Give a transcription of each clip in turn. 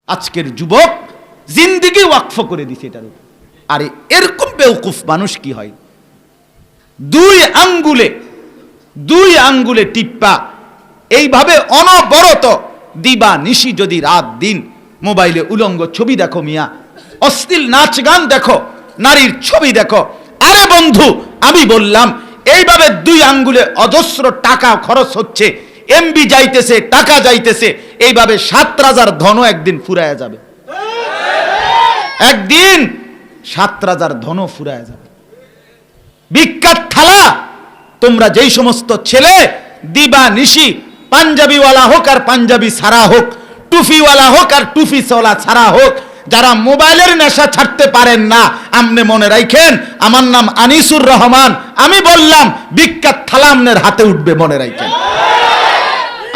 আজকের যুবক জিন্দেগি ওয়াকফ করে দিছে এটার উপর। আর এরকম বেওকুফ মানুষ কি হয়, দুই আঙ্গুলে টিপ্পা এইভাবে অনবরত দিবা নিশি যদি রাত দিন মোবাইলে উলঙ্গ ছবি দেখো, মিয়া অশ্লীল নাচ গান দেখো, নারীর ছবি দেখো। আরে বন্ধু, আমি বললাম এইভাবে দুই আঙ্গুলে অজস্র টাকা খরচ হচ্ছে, এমবি যাইতেছে, টাকা যাইতেছে, এইভাবে 7 রাজার ধনও একদিন ফুরায়া যাবে। একদিন 7 রাজার ধনও ফুরায়া যাবে। বিখ্যাত থালা, তোমরা যেই সমস্ত ছেলে দিবা নিশি পাঞ্জাবিওয়ালা হোক আর পাঞ্জাবি ছাড়া হোক, টুফিওয়ালা হোক আর টুফি চলা ছাড়া হোক, যারা মোবাইলের নেশা ছাড়তে পারেন না, আমনে মনে রাখেন আমার নাম আনিসুর রহমান, আমি বললাম বিখ্যাত থালা আমনের হাতে উঠবে, মনে রাখেন।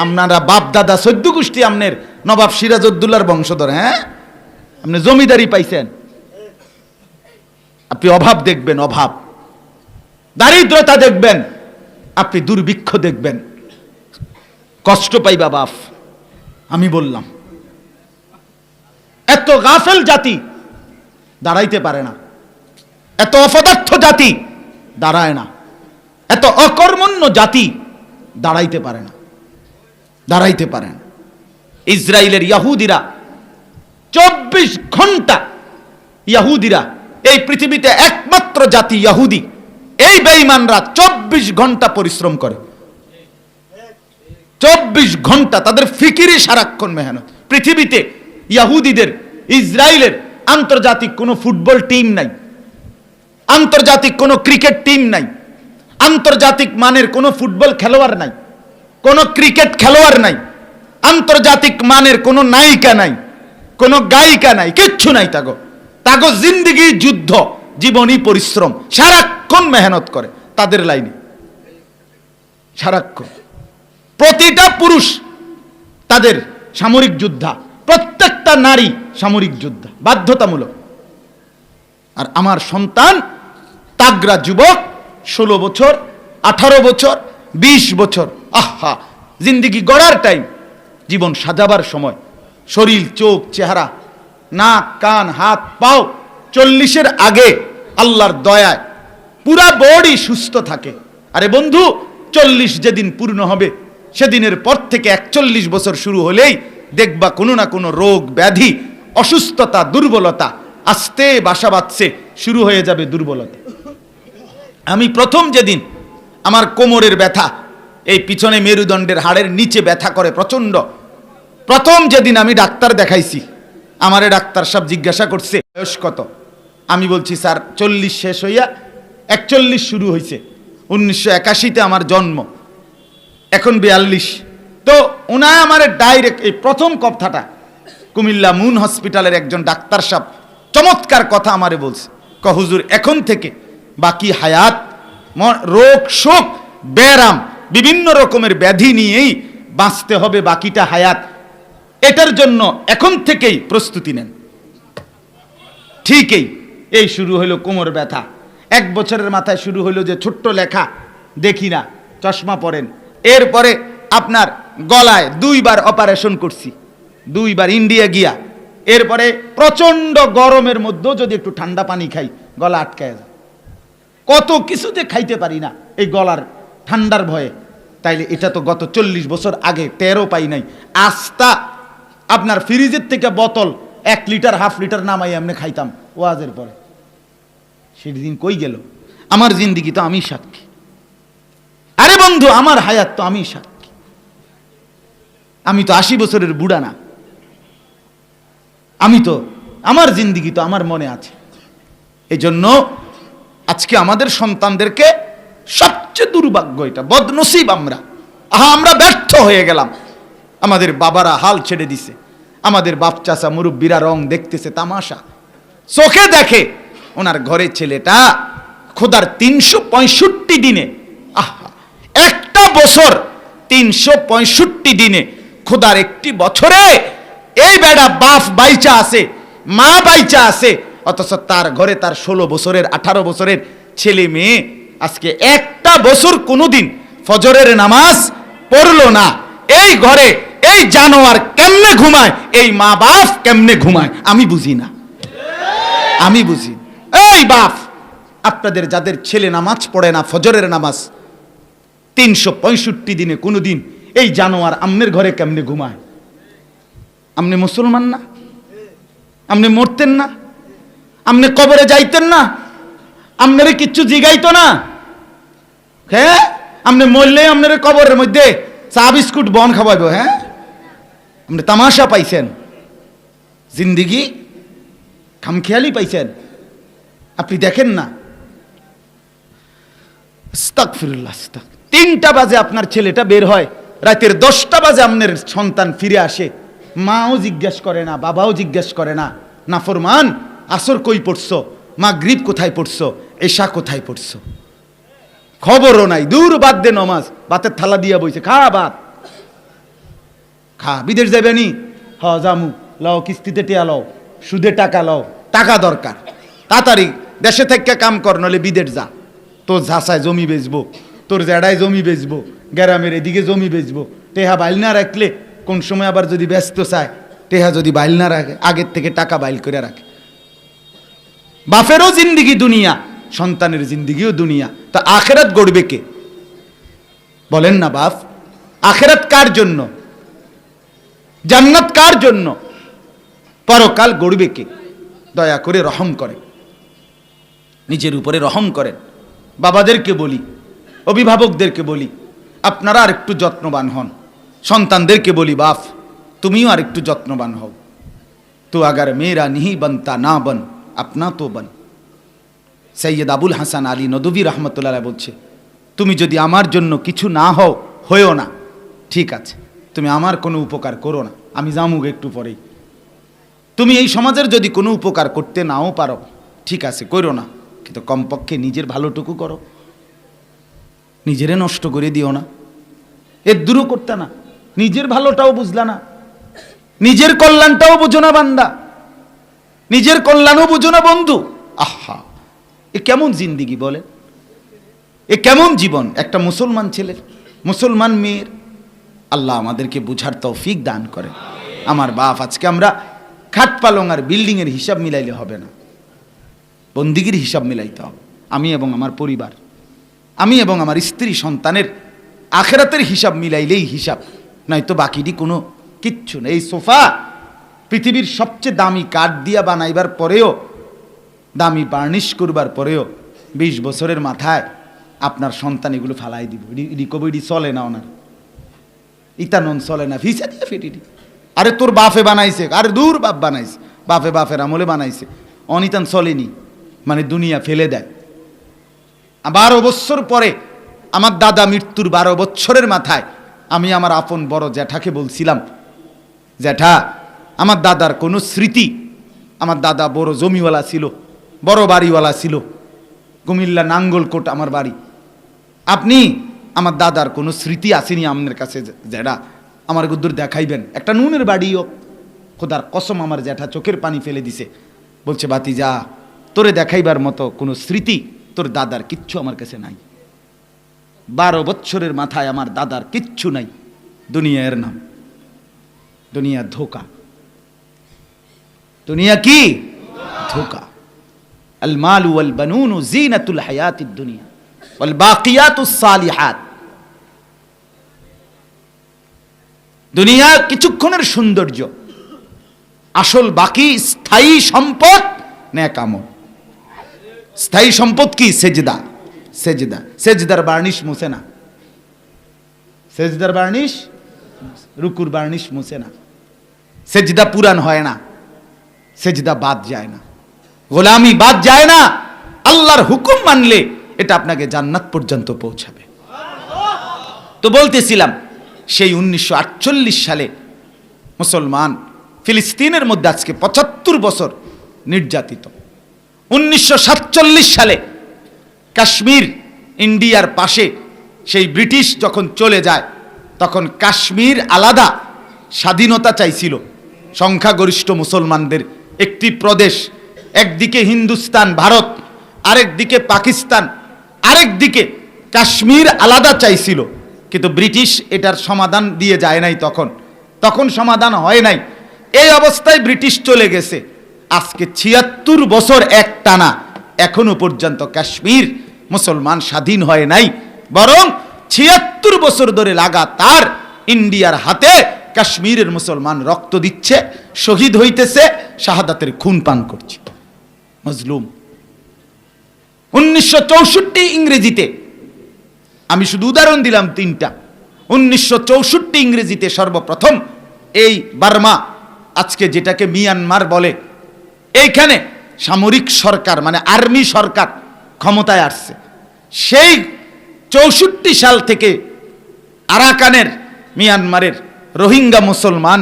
আপনারা বাপ দাদা 14 গোষ্ঠী আমনের নবাব সিরাজউদ্দৌলার বংশধর। হ্যাঁ, আপনি জমিদারি পাইছেন, আপনি অভাব দেখবেন, অভাব দারিদ্রতা দেখবেন, আপনি দুর্ভিক্ষ দেখবেন, কষ্ট পাইবা বাপ। আমি বললাম এত গাফেল জাতি দাঁড়াইতে পারে না, এত অপদার্থ জাতি দাঁড়ায় না, এত অকর্মণ্য জাতি দাঁড়াইতে পারে না, দাঁড়াইতে পারে না। ইসরায়েলের ইহুদিরা 24 ঘন্টা, ইহুদিরা এই পৃথিবীতে একমাত্র জাতি ইহুদি, এই বেঈমানরা 24 ঘন্টা পরিশ্রম করে, 24 ঘন্টা তাদের ফিকিরে সারাক্ষণ মেহনত। পৃথিবীতে ইহুদিদের, ইসরায়েলের আন্তর্জাতিক কোনো ফুটবল টিম নাই, আন্তর্জাতিক কোনো ক্রিকেট টিম নাই, আন্তর্জাতিক মানের কোনো ফুটবল খেলোয়াড় নাই, কোনো ক্রিকেট খেলোয়াড় নাই, আন্তর্জাতিক মানের কোনো নায়িকা নাই, কোনো গায়িকা নাই, কিচ্ছু নাই। তাগো জিন্দেগি যুদ্ধ, জীবনী পরিশ্রম, সারাক্ষণ মেহনত করে তাদের লাইনে, সারাক্ষণ। প্রতিটা পুরুষ তাদের সামরিক যোদ্ধা, প্রত্যেকটা নারী সামরিক যোদ্ধা, বাধ্যতামূলক। আর আমার সন্তান তাগড়া যুবক, 16 বছর, 18 বছর, 20 বছর, আহা, জিন্দেগি গড়ার টাইম, জীবন সাজাবার সময়, শরীর, চোখ, চেহারা, নাক, কান, হাত, পাও 40-এর আগে আল্লাহর দয়ায় পুরা বডি সুস্থ থাকে। আরে বন্ধু, 40 যেদিন পূর্ণ হবে সেদিনের পর থেকে 41 বছর শুরু হলেই দেখবা কোনো না কোনো রোগ ব্যাধি, অসুস্থতা, দুর্বলতা আস্তে বাসা বাঁধছে, শুরু হয়ে যাবে দুর্বলতা। আমি প্রথম যেদিন আমার কোমরের ব্যথা, এই পিছনে মেরুদণ্ডের হাড়ের নিচে ব্যথা করে প্রচন্ড, প্রথম যেদিন আমি ডাক্তার দেখাইছি, আমারে ডাক্তার সাহেব জিজ্ঞাসা করছে বয়স কত। আমি বলছি স্যার 40 শেষ হইয়া 41 শুরু হয়েছে, 1981-তে আমার জন্ম, এখন 42। তো ওনা আমার ডাইরেক্ট এই প্রথম কথাটা কুমিল্লা মুন হসপিটালের একজন ডাক্তার সাহেব চমৎকার কথা আমারে বলছে, হুজুর এখন থেকে বাকি হায়াত রোগ শোক ব্যারাম বিভিন্ন রকমের ব্যাধি নিয়েই বাঁচতে হবে বাকিটা হায়াত, এটার জন্য এখন থেকেই প্রস্তুতি নেন। ঠিকই এই শুরু হলো কোমর ব্যথা, 1 বছরের মাথায় শুরু হলো যে ছোট্ট লেখা দেখি না, চশমা পরেন। এরপরে আপনার গলায় 2 বার অপারেশন করছি, 2 বার ইন্ডিয়া গিয়া। এরপরে প্রচন্ড গরমের মধ্যেও যদি একটু ঠান্ডা পানি খাই গলা আটকায় যায়, কত কিছু যে খাইতে পারি না এই গলার ঠান্ডার ভয়ে। তাইলে এটা তো গত 40 বছর আগে 13 পাই নাই। আস্তা আপনার ফ্রিজের থেকে বোতল 1 লিটার 1/2 লিটার নামাই এমনি খাইতাম ওয়াজের পরে। সেদিন কই গেল? আমার জিন্দেগি তো আমি সাক্ষী। আরে বন্ধু, আমার হায়াত তো আমি সাক্ষী। আমি তো 80 বছরের বুড়া না, আমি তো, আমার জিন্দেগি তো আমার মনে আছে। এই জন্য আজকে আমাদের সন্তানদেরকে সবচেয়ে দুর্ভাগ্য, এটা বদনসিব আমরা ব্যর্থ হয়ে গেলাম। আমাদের বাবারা হাল ছেড়ে দিছে, আমাদের বাপ চাচা মুরব্বীরা রং দেখতেছে তামাশা, চোখে দেখে ওনার ঘরে ছেলেটা খোদার 365 দিনে, আহা, একটা বছর 365 দিনে, খোদার একটি বছরে এই বেড়া বাপ বাইচা আছে, মা বাইচা আছে, অথচ তার ঘরে তার 16 বছরের 18 বছরের ছেলে মেয়ে আজকে একটা বছর কোনোদিন ফজরের নামাজ পড়লো না। এই ঘরে এই জানোয়ার কেমনে ঘুমায়, এই মা বাপ কেমনে ঘুমায় আমি বুঝি না, আমি বুঝি। এই বাপ, আপনাদের যাদের ছেলে নামাজ পড়ে না, ফজরের নামাজ 365 দিনে কোনোদিন, এই জানোয়ার আমনের ঘরে কেমনে ঘুমায়? আমনে মুসলমান না? আমনে মরতেন না? আমনে কবরে যাইতেন না? আপনারে কিচ্ছু জিগাইতো না? হ্যাঁ, আপনি মরলে আপনার কবরের মধ্যে চা বিস্কুট বন খাওয়াইব। হ্যাঁ, আপনি তামাশা পাইছেন, জিন্দিগি খামখেয়ালি পাইছেন, আপনি দেখেন না। আস্তাগফিরুল্লাহ। 3টা বাজে আপনার ছেলেটা বের হয়, রাতের 10টা বাজে আপনার সন্তান ফিরে আসে, মাও জিজ্ঞেস করে না, বাবাও জিজ্ঞেস করে না, নাফরমান আসর কই পড়ছো, মাগরিব কোথায় পড়ছো, এশা কোথায় পড়ছো, খবরও নাই। দূর বাদ দে নমাজ, ভাতের থালা দিয়া বইছে, খা ভাত খা। বিদেশ যাবেনি? হ জামু। লও কিস্তিতে টিয়া লও, সুদে টাকা লও, টাকা দরকার, তাড়াতাড়ি দেশে থেকে কাম কর, নলে বিদেশ যা। তোর ঝাঁসায় জমি বেচবো, তোর জেডায় জমি বেচবো, গ্রামের এদিকে জমি বেচবো। টেহা বাইল না রাখলে কোন সময় আবার যদি ব্যস্ত চায়, টেহা যদি বাইল না রাখে, আগের থেকে টাকা বাইল করে রাখে। বাপেরও জিন্দিগি দুনিয়া, সন্তানের জিন্দিগিও দুনিয়া। তা আখেরাত গড়বে কে? বলেন না বাপ, আখেরাত কার জন্য? জান্নাত কার জন্য? পরকাল গড়বে কে? দয়া করে রহম করেন, নিজের উপরে রহম করেন। বাবাদেরকে বলি, অভিভাবকদেরকে বলি, আপনারা আর একটু যত্নবান হন। সন্তানদেরকে বলি, বাপ তুমিও আর একটু যত্নবান হও। তো আগার মেরা নিহি বনতা না বন, আপনা তো বন। সৈয়দ আবুল হাসান আলী নদভী রহমতুল্লাহ বলছে, তুমি যদি আমার জন্য কিছু না হও, হয়েও না, ঠিক আছে, তুমি আমার কোনো উপকার করো না, আমি জামুক একটু পরেই। তুমি এই সমাজের যদি কোনো উপকার করতে নাও পারো, ঠিক আছে, করো না, কিন্তু কমপক্ষে নিজের ভালোটুকু করো, নিজেরে নষ্ট করে দিও না। এর দূরও করতে না, নিজের ভালোটাও বুঝলা না, নিজের কল্যাণটাও বুঝো না বান্দা, নিজের কল্যাণও বুঝো না বন্ধু। আহা, এ কেমন জিন্দিগি বলে, এ কেমন জীবন একটা মুসলমান ছেলের, মুসলমান মেয়ের। আল্লাহ আমাদেরকে বুঝার তৌফিক দান করে। আমার বাপ, আজকে আমরা খাট পালং আর বিল্ডিং এর হিসাব মিলাইলে হবে না, বন্দিগির হিসাব মিলাইতে হবে। আমি এবং আমার পরিবার, আমি এবং আমার স্ত্রী সন্তানের আখেরাতের হিসাব মিলাইলেই হিসাব, নয়তো বাকিটি কোনো কিচ্ছু নেই। এই সোফা পৃথিবীর সবচেয়ে দামি কাঠ দিয়া বানাইবার পরেও, দামি বার্নিশ করবার পরেও 20 বছরের মাথায় আপনার সন্তান এগুলো ফালাই দিব। রিকভারি চলে না, ওনার ইতানন চলে না, ভিসা দিয়ে ফেটি। আরে তোর বাপে বানাইছে, আরে দূর বাপ বানাইছে, বাপের আমলে বানাইছে, অনিতান চলেনি, মানে দুনিয়া ফেলে দেয়। 12 বছর পরে আমার দাদা মৃত্যুর 12 বছরের মাথায় আমি আমার আপন বড় জ্যাঠাকে বলছিলাম, জ্যাঠা আমার দাদার কোনো স্মৃতি, আমার দাদা বড় জমিওয়ালা ছিল, বড় বাড়িওয়ালা ছিল, কুমিল্লা নাঙ্গলকোট আমার বাড়ি। আপনি আমার দাদার কোনো স্মৃতি আসেনি আপনার কাছে জ্যাঠা, আমার গুদ্দুর দেখাইবেন, একটা নুনের বাড়িও। খোদার কসম আমার জ্যাঠা চোখের পানি ফেলে দিছে, বলছে বাতি যা, তোরে দেখাইবার মতো কোনো স্মৃতি তোর দাদার কিচ্ছু আমার কাছে নাই। 12 বছরের মাথায় আমার দাদার কিচ্ছু নাই। দুনিয়ার নাম, দুনিয়া ধোকা। দুনিয়া কি ধোকা। আল মাল ওয়াল বানুন জিনাতুল হায়াতিদ দুনিয়া ওয়াল বাকিয়াতুস সালিহাত। দুনিয়া কিছুক্ষণের সৌন্দর্য, আসল বাকি স্থায়ী সম্পদ নেক আমল। স্থায়ী সম্পদ কি? সেজদা। সেজদা, সেজদার বার্নিশ মুছে না, সেজদার বার্নিশ, রুকুর বার্নিশ মুছে না, সেজদা পুরান হয় না, সেজদা বাদ যায় না, গোলামি বাদ যায় না। আল্লাহর হুকুম মানলে এটা আপনাকে জান্নাত পর্যন্ত পৌঁছাবে। তো বলতেছিলাম, সেই 1948 সালে মুসলমান ফিলিস্তিনের মধ্যে আজকে 75 বছর নির্যাতিত। 1947 সালে কাশ্মীর ইন্ডিয়ার পাশে, সেই ব্রিটিশ যখন চলে যায়, তখন কাশ্মীর আলাদা স্বাধীনতা চাইছিল সংখ্যাগরিষ্ঠ মুসলমানদের একটি প্রদেশ। একদিকে হিন্দুস্তান ভারত, আরেকদিকে পাকিস্তান, আরেকদিকে কাশ্মীর আলাদা চাইছিল, কিন্তু ব্রিটিশ এটার সমাধান দিয়ে যায় নাই। তখন তখন সমাধান হয় নাই। এই অবস্থায় ব্রিটিশ চলে গেছে। আজকে ৭৬ বছর এক টানা এখনো পর্যন্ত কাশ্মীর মুসলমান স্বাধীন হয় নাই, বরং ৭৬ বছর ধরে লাগাতার ইন্ডিয়ার হাতে কাশ্মীরের মুসলমান রক্ত দিচ্ছে, শহীদ হইতেছে, শাহাদাতের খুন পান করছে, মজলুম। 1964 ইংরেজিতে, আমি শুধু উদাহরণ দিলাম 3টা। 1964 ইংরেজিতে সর্বপ্রথম এই বার্মা, আজকে যেটাকে মিয়ানমার বলে, এইখানে সামরিক সরকার মানে আর্মি সরকার ক্ষমতায় আসছে। সেই 64 সাল থেকে আরাকানের মিয়ানমারের রোহিঙ্গা মুসলমান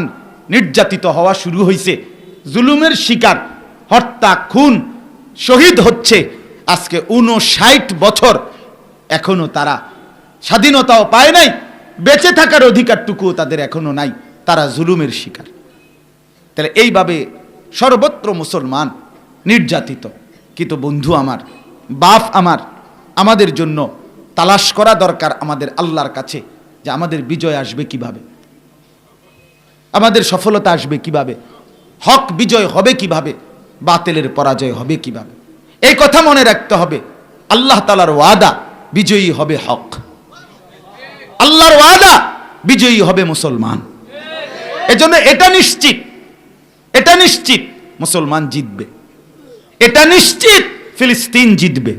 নির্যাতিত হওয়া শুরু হয়েছে, জুলুমের শিকার, হত্যা, খুন, শহীদ হচ্ছে। আজকে 59 বছর এখনো তারা স্বাধীনতাও পায় নাই, বেঁচে থাকার অধিকারটুকুও তাদের এখনো নাই, তারা জুলুমের শিকার। তাহলে এইভাবে সর্বত্র মুসলমান নির্যাতিত। কিন্তু বন্ধু আমার, বাপ আমার, আমাদের জন্য তালাশ করা দরকার আমাদের আল্লাহর কাছে যে আমাদের বিজয় আসবে কিভাবে, আমাদের সফলতা আসবে কিভাবে, হক বিজয় হবে কিভাবে, বাতিলের পরাজয় হবে কিভাবে। এই কথা মনে রাখতে হবে। আল্লাহ তাআলার ওয়াদা, বিজয়ী হবে হক। আল্লাহর ওয়াদা, বিজয়ী হবে মুসলমান। এজন্য এটা নিশ্চিত, এটা নিশ্চিত মুসলমান জিতবে, এটা নিশ্চিত ফিলিস্তিন জিতবে,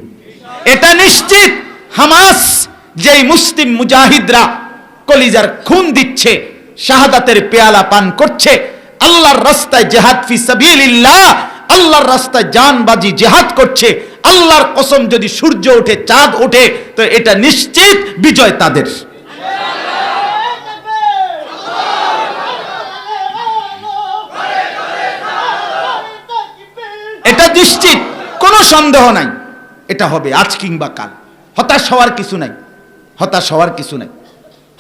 এটা নিশ্চিত হামাস যেই মুসলিম মুজাহিদরা কলিজার খুন দিচ্ছে, শাহাদাতের পেয়ালা পান করছে, আল্লাহর রাস্তায় জিহাদ ফি সাবিলিল্লাহ, আল্লাহর রাস্তায় জানবাজি জিহাদ করছে, আল্লাহর কসম যদি সূর্য ওঠে, চাঁদ ওঠে, তো এটা নিশ্চিত বিজয় তাদের। এটা নিশ্চিত, কোনো সন্দেহ নাই, এটা হবে আজ কিংবা কাল। হতাশ হওয়ার কিছু নাই, হতাশ হওয়ার কিছু নাই,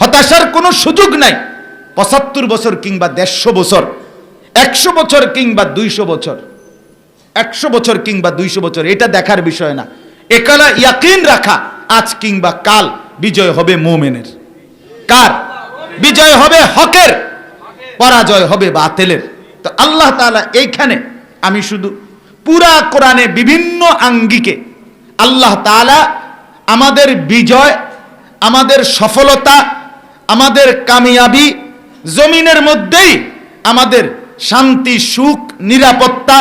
হতাশার কোনো সুযোগ নাই। 75 বছর কিংবা 150 বছর, 100 বছর কিংবা 200 বছর, 100 বছর কিংবা 200 বছর, এটা দেখার বিষয় না। একালা ইয়াকিন রাখা আজ কিংবা কাল বিজয় হবে মুমিনের। কার? বিজয় হবে হকের, পরাজয় হবে বাতিলের। তো আল্লাহ তাআলা এইখানে, আমি শুধু পুরা কোরআনে বিভিন্ন আঙ্গিকে আল্লাহ তাআলা আমাদের বিজয়, আমাদের সফলতা, আমাদের কামিয়াবি, জমিনের মধ্যেই আমাদের শান্তি, সুখ, নিরাপত্তা,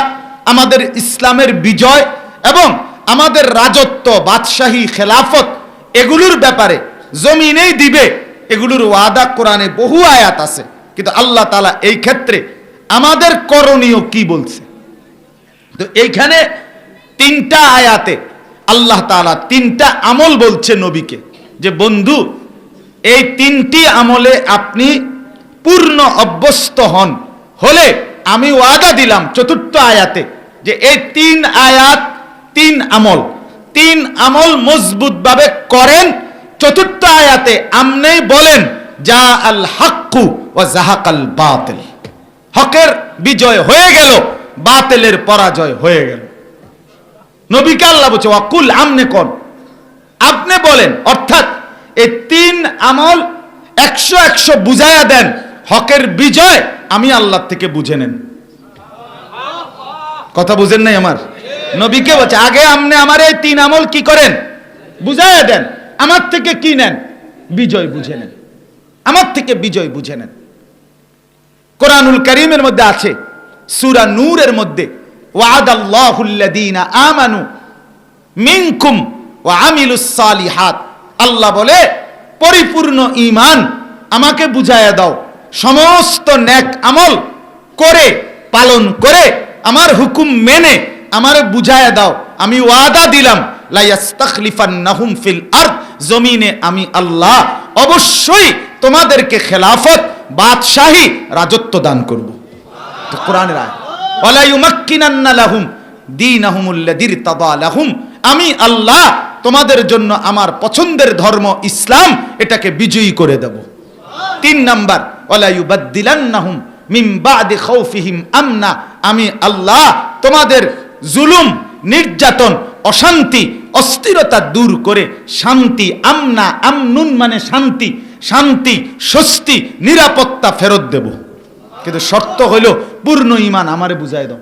আমাদের ইসলামের বিজয় এবং আমাদের রাজত্ব, বাদশাহী, খেলাফত, এগুলোর ব্যাপারে জমিনেই দিবে, এগুলোর ওয়াদা কোরআনে বহু আয়াত আছে। কিন্তু আল্লাহ তাআলা এই ক্ষেত্রে আমাদের করণীয় কি বলছে, তো এইখানে 3টা আয়াতে আল্লাহ তাআলা 3টা আমল বলছে নবীকে, যে বন্ধু এই 3টি আমলে আপনি পূর্ণ অভ্যস্ত হন, হলে আমি ওয়াদা দিলাম 4র্থ আয়াতে যে এই 3 আয়াত, 3 আমল মজবুত ভাবে করেন। 4র্থ আয়াতে আমনেই বলেন যা আল হাক্কু ওয়া জাহাকাল বাতিল, হকের বিজয় হয়ে গেল, বাতিলের পরাজয় হয়ে গেল। নবীকে আল্লাহ বলছে ওয়াকুল, আমনে কোন, আপনি বলেন, অর্থাৎ এই 3 আমল 100 বুঝায়া দেন, হকের বিজয় আমি আল্লাহ থেকে বুঝে নেন। কথা বুঝেন নাই আমার? নবীকে বলছে আগে আপনি আমার এই 3 আমল কি করেন, বুঝায়া দেন, আমার থেকে কি নেন, বিজয় বুঝে নেন, আমার থেকে বিজয় বুঝে নেন। কোরআনুল কারীমের মধ্যে আছে, সূরা নূরের মধ্যে, ওয়াদাল্লাহুল্লাযীনা আমানু মিনকুম ওয়া আমিলুস সালিহাত, আল্লাহ বলে পরিপূর্ণ ঈমান আমাকে বুঝায়া দাও, সমস্ত নেক আমল করে, পালন করে, আমার হুকুম মেনে আমারে বুঝায়া দাও, আমি ওয়াদা দিলাম লা ইস্তাখলিফান্নাহুম ফিল আরদ, জমিনে আমি আল্লাহ অবশ্যই তোমাদেরকে খেলাফত, বাদশাহী, রাজত্ব দান করব। তো কোরআনের আয়াত, ওয়ালা ইউমাক্কিনান্না লাহুম দীনাহুমুল্লাযী ইরতাদা লাহুম, আমি আল্লাহ তোমাদের জন্য আমার পছন্দের ধর্ম ইসলাম, এটাকে বিজয়ী করে দেব। 3 নাম্বার, ওয়ালা ইউবাদদিলান্নাহুম মিন বাদি খাউফিহিম আমনা, আমি আল্লাহ তোমাদের জুলুম, নির্যাতন, অশান্তি, অস্থিরতা দূর করে শান্তি, আমনা, আমনুন মানে শান্তি, শান্তি, স্বস্তি, নিরাপত্তা ফেরত দেব। কিন্তু শর্ত হইল পূর্ণ ঈমান আমারে বুঝায় দাও।